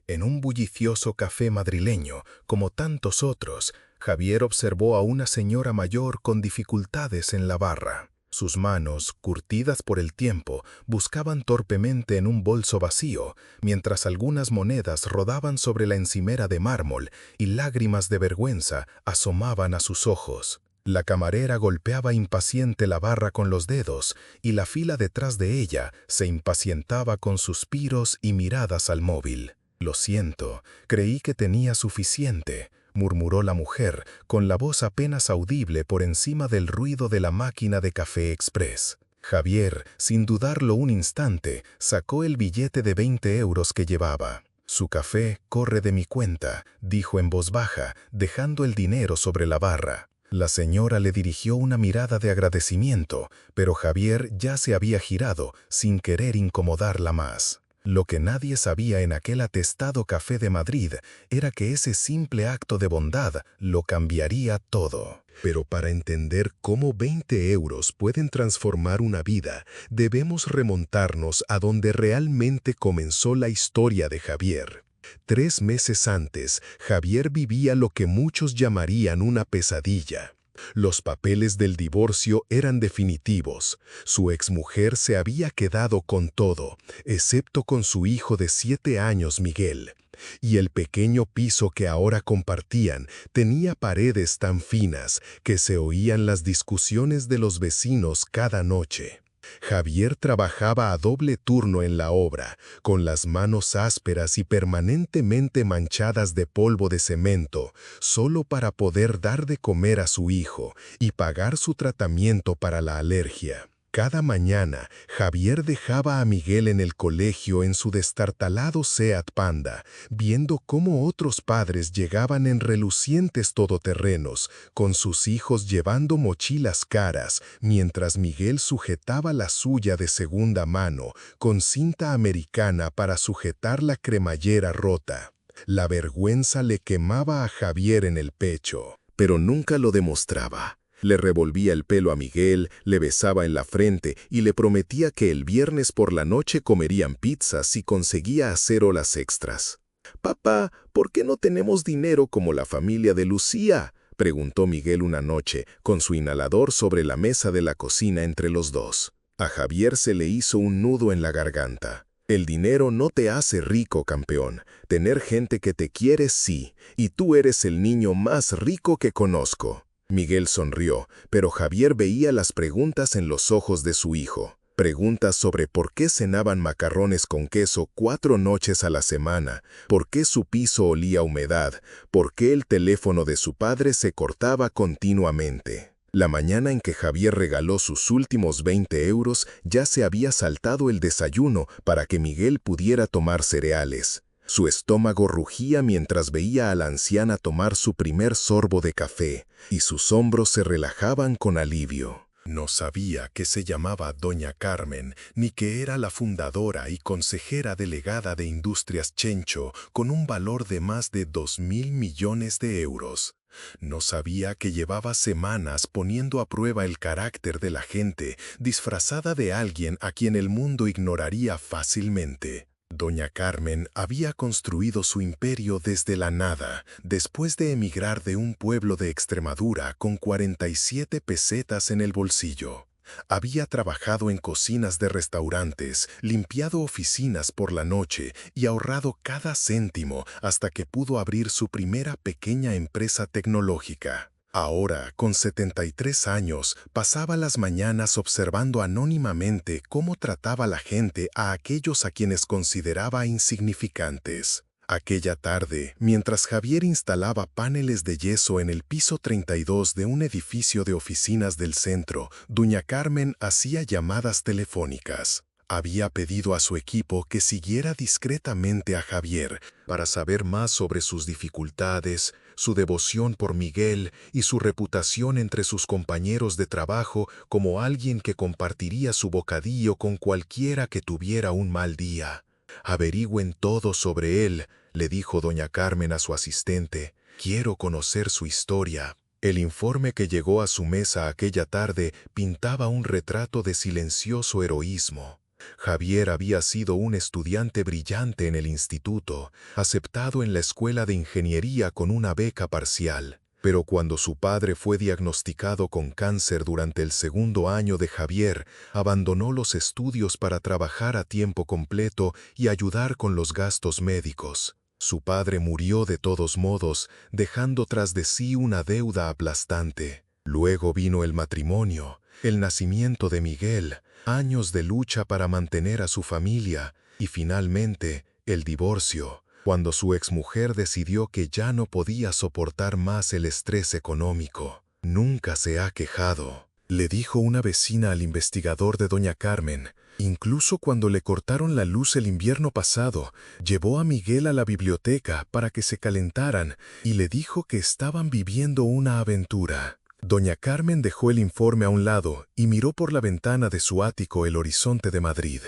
En un bullicioso café madrileño, como tantos otros, Javier observó a una señora mayor con dificultades en la barra. Sus manos, curtidas por el tiempo, buscaban torpemente en un bolso vacío, mientras algunas monedas rodaban sobre la encimera de mármol y lágrimas de vergüenza asomaban a sus ojos. La camarera golpeaba impaciente la barra con los dedos y la fila detrás de ella se impacientaba con suspiros y miradas al móvil. «Lo siento, creí que tenía suficiente», murmuró la mujer, con la voz apenas audible por encima del ruido de la máquina de café express. Javier, sin dudarlo un instante, sacó el billete de 20 euros que llevaba. «Su café corre de mi cuenta», dijo en voz baja, dejando el dinero sobre la barra. La señora le dirigió una mirada de agradecimiento, pero Javier ya se había girado, sin querer incomodarla más. Lo que nadie sabía en aquel atestado café de Madrid era que ese simple acto de bondad lo cambiaría todo. Pero para entender cómo 20 euros pueden transformar una vida, debemos remontarnos a donde realmente comenzó la historia de Javier. 3 meses antes, Javier vivía lo que muchos llamarían una pesadilla. Los papeles del divorcio eran definitivos. Su exmujer se había quedado con todo, excepto con su hijo de 7 años, Miguel. Y el pequeño piso que ahora compartían tenía paredes tan finas que se oían las discusiones de los vecinos cada noche. Javier trabajaba a doble turno en la obra, con las manos ásperas y permanentemente manchadas de polvo de cemento, solo para poder dar de comer a su hijo y pagar su tratamiento para la alergia. Cada mañana, Javier dejaba a Miguel en el colegio en su destartalado Seat Panda, viendo cómo otros padres llegaban en relucientes todoterrenos, con sus hijos llevando mochilas caras, mientras Miguel sujetaba la suya de segunda mano, con cinta americana para sujetar la cremallera rota. La vergüenza le quemaba a Javier en el pecho, pero nunca lo demostraba. Le revolvía el pelo a Miguel, le besaba en la frente y le prometía que el viernes por la noche comerían pizza si conseguía hacer horas extras. «Papá, ¿por qué no tenemos dinero como la familia de Lucía?», preguntó Miguel una noche, con su inhalador sobre la mesa de la cocina entre los dos. A Javier se le hizo un nudo en la garganta. «El dinero no te hace rico, campeón. Tener gente que te quiere sí, y tú eres el niño más rico que conozco». Miguel sonrió, pero Javier veía las preguntas en los ojos de su hijo. Preguntas sobre por qué cenaban macarrones con queso 4 noches a la semana, por qué su piso olía a humedad, por qué el teléfono de su padre se cortaba continuamente. La mañana en que Javier regaló sus últimos 20 euros, ya se había saltado el desayuno para que Miguel pudiera tomar cereales. Su estómago rugía mientras veía a la anciana tomar su primer sorbo de café, y sus hombros se relajaban con alivio. No sabía que se llamaba Doña Carmen, ni que era la fundadora y consejera delegada de Industrias Chencho, con un valor de más de 2.000 millones de euros. No sabía que llevaba semanas poniendo a prueba el carácter de la gente, disfrazada de alguien a quien el mundo ignoraría fácilmente. Doña Carmen había construido su imperio desde la nada, después de emigrar de un pueblo de Extremadura con 47 pesetas en el bolsillo. Había trabajado en cocinas de restaurantes, limpiado oficinas por la noche y ahorrado cada céntimo hasta que pudo abrir su primera pequeña empresa tecnológica. Ahora, con 73 años, pasaba las mañanas observando anónimamente cómo trataba la gente a aquellos a quienes consideraba insignificantes. Aquella tarde, mientras Javier instalaba paneles de yeso en el piso 32 de un edificio de oficinas del centro, Doña Carmen hacía llamadas telefónicas. Había pedido a su equipo que siguiera discretamente a Javier para saber más sobre sus dificultades, su devoción por Miguel y su reputación entre sus compañeros de trabajo como alguien que compartiría su bocadillo con cualquiera que tuviera un mal día. «Averigüen todo sobre él», le dijo Doña Carmen a su asistente. «Quiero conocer su historia». El informe que llegó a su mesa aquella tarde pintaba un retrato de silencioso heroísmo. Javier había sido un estudiante brillante en el instituto, aceptado en la escuela de ingeniería con una beca parcial. Pero cuando su padre fue diagnosticado con cáncer durante el segundo año de Javier, abandonó los estudios para trabajar a tiempo completo y ayudar con los gastos médicos. Su padre murió de todos modos, dejando tras de sí una deuda aplastante. Luego vino el matrimonio, el nacimiento de Miguel, años de lucha para mantener a su familia y finalmente el divorcio, cuando su exmujer decidió que ya no podía soportar más el estrés económico. Nunca se ha quejado, le dijo una vecina al investigador de doña Carmen. Incluso cuando le cortaron la luz el invierno pasado, llevó a Miguel a la biblioteca para que se calentaran y le dijo que estaban viviendo una aventura. Doña Carmen dejó el informe a un lado y miró por la ventana de su ático el horizonte de Madrid.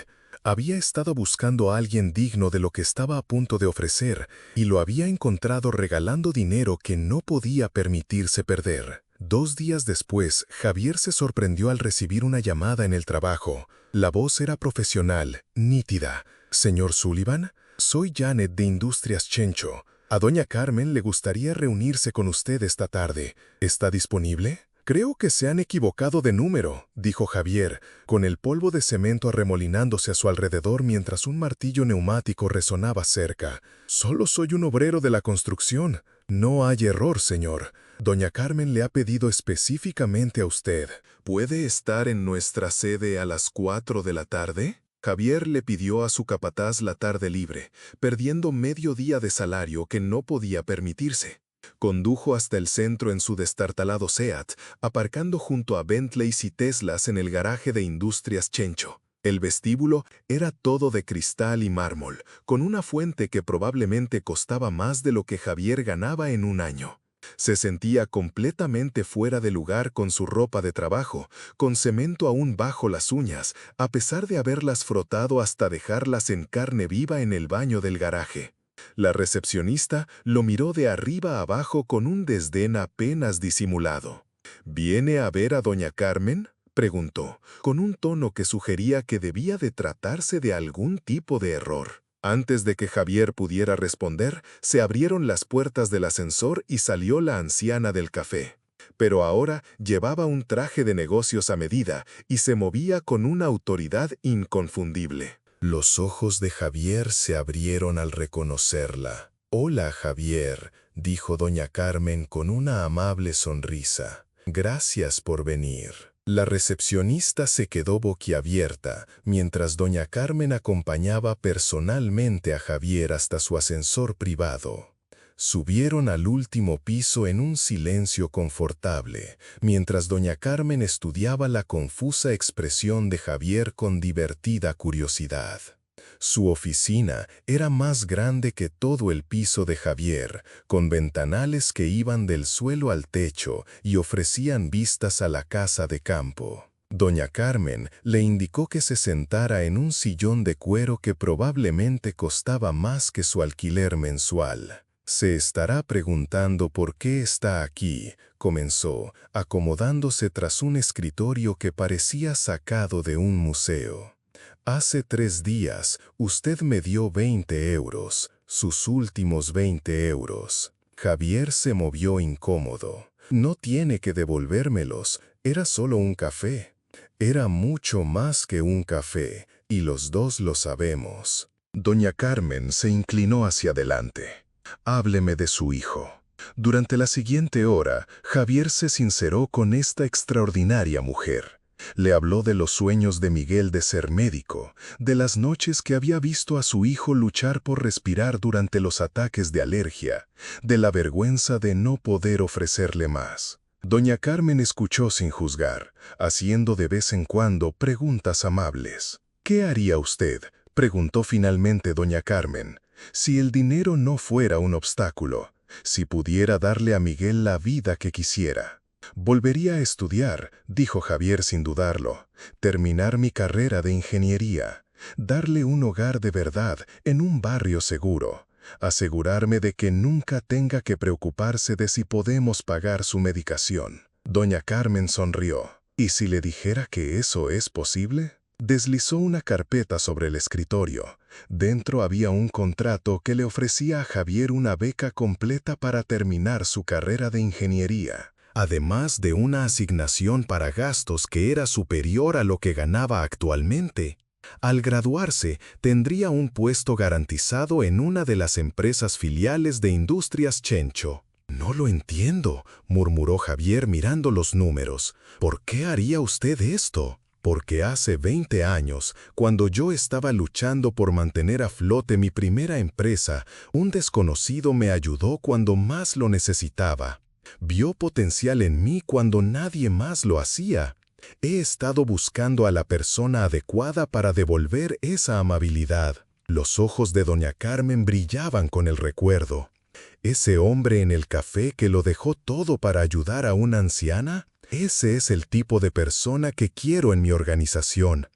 Había estado buscando a alguien digno de lo que estaba a punto de ofrecer y lo había encontrado regalando dinero que no podía permitirse perder. 2 días después, Javier se sorprendió al recibir una llamada en el trabajo. La voz era profesional, nítida. «Señor Sullivan, soy Janet de Industrias Chencho. A doña Carmen le gustaría reunirse con usted esta tarde. ¿Está disponible?» «Creo que se han equivocado de número», dijo Javier, con el polvo de cemento arremolinándose a su alrededor mientras un martillo neumático resonaba cerca. «Solo soy un obrero de la construcción. No hay error, señor. Doña Carmen le ha pedido específicamente a usted. ¿Puede estar en nuestra sede a las 4 de la tarde?» Javier le pidió a su capataz la tarde libre, perdiendo medio día de salario que no podía permitirse. Condujo hasta el centro en su destartalado Seat, aparcando junto a Bentleys y Teslas en el garaje de Industrias Chencho. El vestíbulo era todo de cristal y mármol, con una fuente que probablemente costaba más de lo que Javier ganaba en un año. Se sentía completamente fuera de lugar con su ropa de trabajo, con cemento aún bajo las uñas, a pesar de haberlas frotado hasta dejarlas en carne viva en el baño del garaje. La recepcionista lo miró de arriba a abajo con un desdén apenas disimulado. «¿Viene a ver a doña Carmen?», preguntó, con un tono que sugería que debía de tratarse de algún tipo de error. Antes de que Javier pudiera responder, se abrieron las puertas del ascensor y salió la anciana del café. Pero ahora llevaba un traje de negocios a medida y se movía con una autoridad inconfundible. Los ojos de Javier se abrieron al reconocerla. «Hola, Javier», dijo doña Carmen con una amable sonrisa. «Gracias por venir». La recepcionista se quedó boquiabierta, mientras doña Carmen acompañaba personalmente a Javier hasta su ascensor privado. Subieron al último piso en un silencio confortable, mientras doña Carmen estudiaba la confusa expresión de Javier con divertida curiosidad. Su oficina era más grande que todo el piso de Javier, con ventanales que iban del suelo al techo y ofrecían vistas a la casa de campo. Doña Carmen le indicó que se sentara en un sillón de cuero que probablemente costaba más que su alquiler mensual. «Se estará preguntando por qué está aquí», comenzó, acomodándose tras un escritorio que parecía sacado de un museo. «Hace 3 días, usted me dio 20 euros, sus últimos 20 euros. Javier se movió incómodo. «No tiene que devolvérmelos, era solo un café». Era mucho más que un café, y los dos lo sabemos. Doña Carmen se inclinó hacia adelante. «Hábleme de su hijo». Durante la siguiente hora, Javier se sinceró con esta extraordinaria mujer. Le habló de los sueños de Miguel de ser médico, de las noches que había visto a su hijo luchar por respirar durante los ataques de alergia, de la vergüenza de no poder ofrecerle más. Doña Carmen escuchó sin juzgar, haciendo de vez en cuando preguntas amables. «¿Qué haría usted?», preguntó finalmente doña Carmen, «si el dinero no fuera un obstáculo, si pudiera darle a Miguel la vida que quisiera». «Volvería a estudiar», dijo Javier sin dudarlo, «terminar mi carrera de ingeniería, darle un hogar de verdad en un barrio seguro, asegurarme de que nunca tenga que preocuparse de si podemos pagar su medicación». Doña Carmen sonrió. «¿Y si le dijera que eso es posible?». Deslizó una carpeta sobre el escritorio. Dentro había un contrato que le ofrecía a Javier una beca completa para terminar su carrera de ingeniería, además de una asignación para gastos que era superior a lo que ganaba actualmente. Al graduarse, tendría un puesto garantizado en una de las empresas filiales de Industrias Chencho. «No lo entiendo», murmuró Javier mirando los números. «¿Por qué haría usted esto?» «Porque hace 20 años, cuando yo estaba luchando por mantener a flote mi primera empresa, un desconocido me ayudó cuando más lo necesitaba. Vio potencial en mí cuando nadie más lo hacía. He estado buscando a la persona adecuada para devolver esa amabilidad». Los ojos de doña Carmen brillaban con el recuerdo. ¿Ese hombre en el café que lo dejó todo para ayudar a una anciana? Ese es el tipo de persona que quiero en mi organización.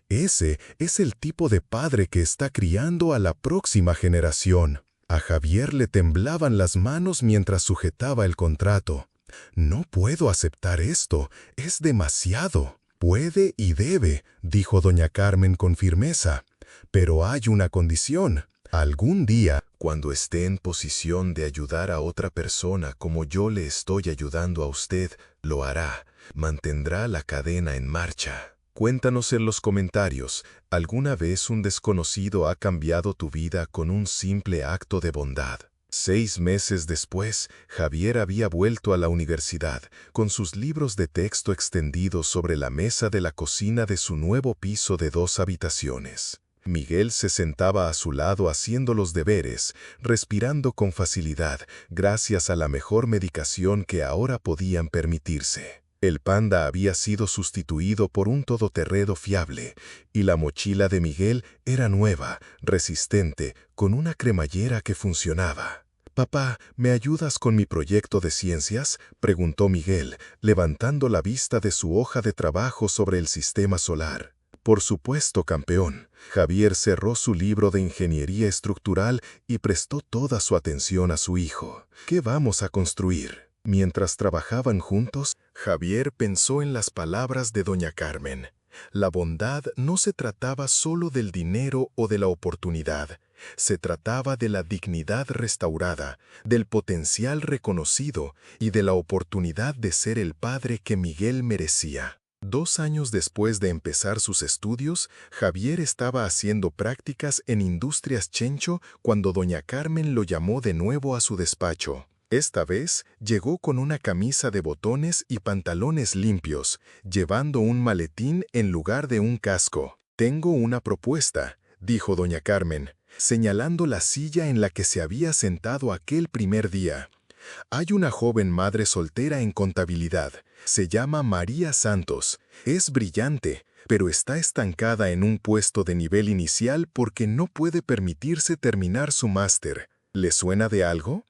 Ese es el tipo de padre que está criando a la próxima generación. A Javier le temblaban las manos mientras sujetaba el contrato. «No puedo aceptar esto, es demasiado». «Puede y debe», dijo doña Carmen con firmeza. «Pero hay una condición. Algún día, cuando esté en posición de ayudar a otra persona como yo le estoy ayudando a usted, lo hará. Mantendrá la cadena en marcha». Cuéntanos en los comentarios, ¿alguna vez un desconocido ha cambiado tu vida con un simple acto de bondad? 6 meses después, Javier había vuelto a la universidad, con sus libros de texto extendidos sobre la mesa de la cocina de su nuevo piso de 2 habitaciones. Miguel se sentaba a su lado haciendo los deberes, respirando con facilidad, gracias a la mejor medicación que ahora podían permitirse. El Panda había sido sustituido por un todoterreno fiable, y la mochila de Miguel era nueva, resistente, con una cremallera que funcionaba. «Papá, ¿me ayudas con mi proyecto de ciencias?», preguntó Miguel, levantando la vista de su hoja de trabajo sobre el sistema solar. «Por supuesto, campeón». Javier cerró su libro de ingeniería estructural y prestó toda su atención a su hijo. «¿Qué vamos a construir?». Mientras trabajaban juntos, Javier pensó en las palabras de doña Carmen. La bondad no se trataba solo del dinero o de la oportunidad. Se trataba de la dignidad restaurada, del potencial reconocido y de la oportunidad de ser el padre que Miguel merecía. 2 años después de empezar sus estudios, Javier estaba haciendo prácticas en Industrias Chencho cuando doña Carmen lo llamó de nuevo a su despacho. Esta vez llegó con una camisa de botones y pantalones limpios, llevando un maletín en lugar de un casco. «Tengo una propuesta», dijo doña Carmen, señalando la silla en la que se había sentado aquel primer día. «Hay una joven madre soltera en contabilidad. Se llama María Santos. Es brillante, pero está estancada en un puesto de nivel inicial porque no puede permitirse terminar su máster. ¿Le suena de algo?».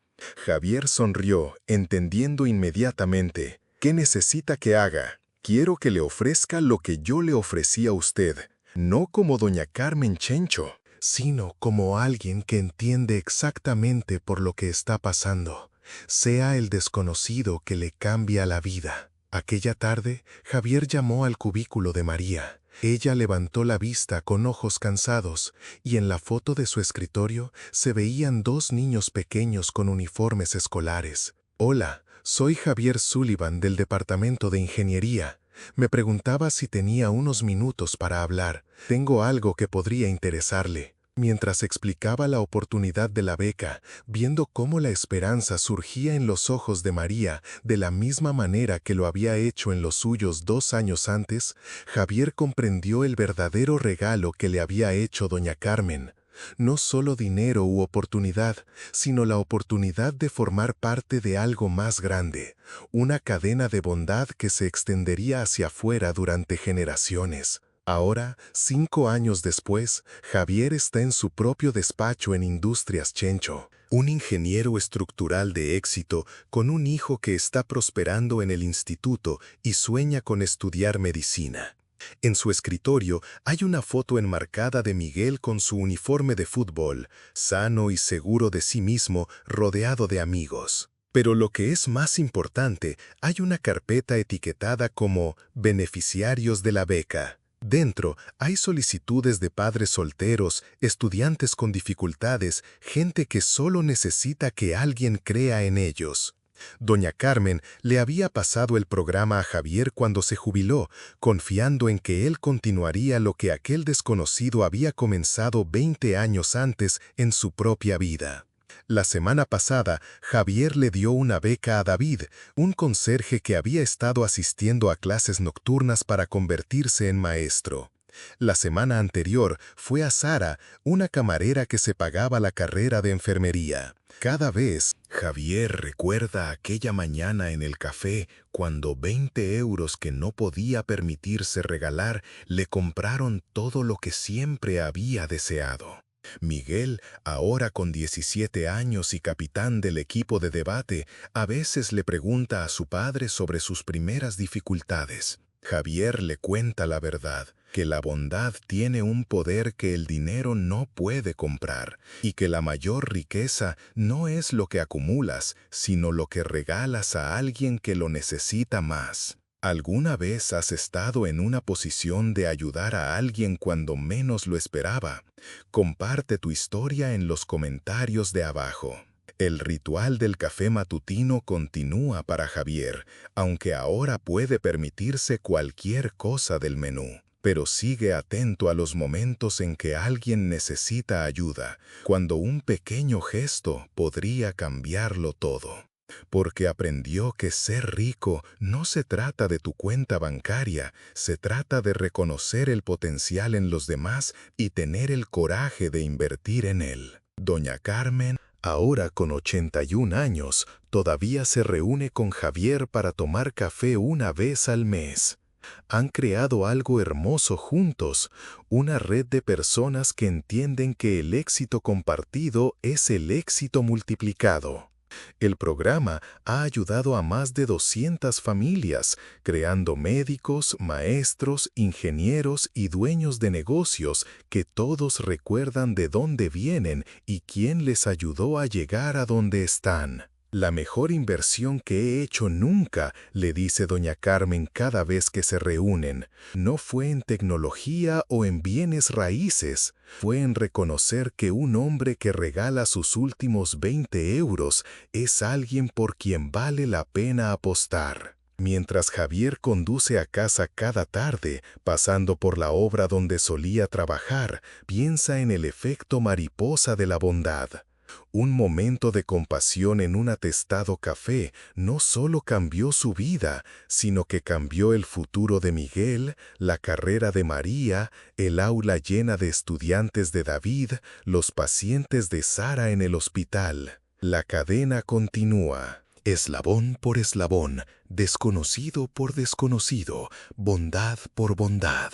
Javier sonrió, entendiendo inmediatamente. «¿Qué necesita que haga?». «Quiero que le ofrezca lo que yo le ofrecí a usted, no como doña Carmen Chencho, sino como alguien que entiende exactamente por lo que está pasando, sea el desconocido que le cambia la vida». Aquella tarde, Javier llamó al cubículo de María. Ella levantó la vista con ojos cansados, y en la foto de su escritorio se veían 2 niños pequeños con uniformes escolares. «Hola, soy Javier Sullivan del Departamento de Ingeniería. Me preguntaba si tenía unos minutos para hablar. Tengo algo que podría interesarle». Mientras explicaba la oportunidad de la beca, viendo cómo la esperanza surgía en los ojos de María de la misma manera que lo había hecho en los suyos 2 años antes, Javier comprendió el verdadero regalo que le había hecho doña Carmen. No solo dinero u oportunidad, sino la oportunidad de formar parte de algo más grande, una cadena de bondad que se extendería hacia afuera durante generaciones. Ahora, 5 años después, Javier está en su propio despacho en Industrias Chencho, un ingeniero estructural de éxito con un hijo que está prosperando en el instituto y sueña con estudiar medicina. En su escritorio hay una foto enmarcada de Miguel con su uniforme de fútbol, sano y seguro de sí mismo, rodeado de amigos. Pero lo que es más importante, hay una carpeta etiquetada como «Beneficiarios de la beca». Dentro hay solicitudes de padres solteros, estudiantes con dificultades, gente que solo necesita que alguien crea en ellos. Doña Carmen le había pasado el programa a Javier cuando se jubiló, confiando en que él continuaría lo que aquel desconocido había comenzado 20 años antes en su propia vida. La semana pasada, Javier le dio una beca a David, un conserje que había estado asistiendo a clases nocturnas para convertirse en maestro. La semana anterior fue a Sara, una camarera que se pagaba la carrera de enfermería. Cada vez, Javier recuerda aquella mañana en el café cuando 20 euros que no podía permitirse regalar le compraron todo lo que siempre había deseado. Miguel, ahora con 17 años y capitán del equipo de debate, a veces le pregunta a su padre sobre sus primeras dificultades. Javier le cuenta la verdad, que la bondad tiene un poder que el dinero no puede comprar, y que la mayor riqueza no es lo que acumulas, sino lo que regalas a alguien que lo necesita más. ¿Alguna vez has estado en una posición de ayudar a alguien cuando menos lo esperaba? Comparte tu historia en los comentarios de abajo. El ritual del café matutino continúa para Javier, aunque ahora puede permitirse cualquier cosa del menú. Pero sigue atento a los momentos en que alguien necesita ayuda, cuando un pequeño gesto podría cambiarlo todo. Porque aprendió que ser rico no se trata de tu cuenta bancaria, se trata de reconocer el potencial en los demás y tener el coraje de invertir en él. Doña Carmen, ahora con 81 años, todavía se reúne con Javier para tomar café una vez al mes. Han creado algo hermoso juntos, una red de personas que entienden que el éxito compartido es el éxito multiplicado. El programa ha ayudado a más de 200 familias, creando médicos, maestros, ingenieros y dueños de negocios que todos recuerdan de dónde vienen y quién les ayudó a llegar a donde están. La mejor inversión que he hecho nunca, le dice doña Carmen cada vez que se reúnen, no fue en tecnología o en bienes raíces, fue en reconocer que un hombre que regala sus últimos 20 euros es alguien por quien vale la pena apostar. Mientras Javier conduce a casa cada tarde, pasando por la obra donde solía trabajar, piensa en el efecto mariposa de la bondad. Un momento de compasión en un atestado café no solo cambió su vida, sino que cambió el futuro de Miguel, la carrera de María, el aula llena de estudiantes de David, los pacientes de Sara en el hospital. La cadena continúa. Eslabón por eslabón, desconocido por desconocido, bondad por bondad.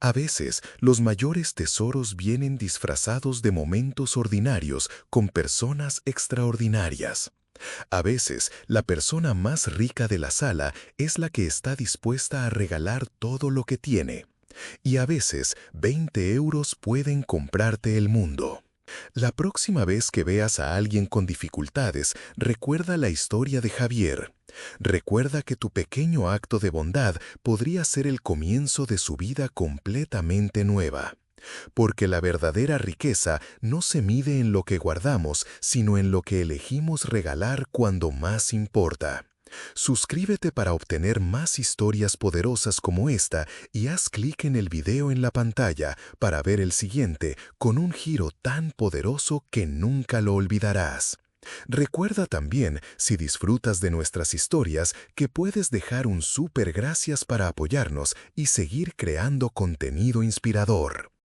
A veces, los mayores tesoros vienen disfrazados de momentos ordinarios con personas extraordinarias. A veces, la persona más rica de la sala es la que está dispuesta a regalar todo lo que tiene. Y a veces, 20 euros pueden comprarte el mundo. La próxima vez que veas a alguien con dificultades, recuerda la historia de Javier. Recuerda que tu pequeño acto de bondad podría ser el comienzo de su vida completamente nueva. Porque la verdadera riqueza no se mide en lo que guardamos, sino en lo que elegimos regalar cuando más importa. Suscríbete para obtener más historias poderosas como esta y haz clic en el video en la pantalla para ver el siguiente con un giro tan poderoso que nunca lo olvidarás. Recuerda también, si disfrutas de nuestras historias, que puedes dejar un súper gracias para apoyarnos y seguir creando contenido inspirador.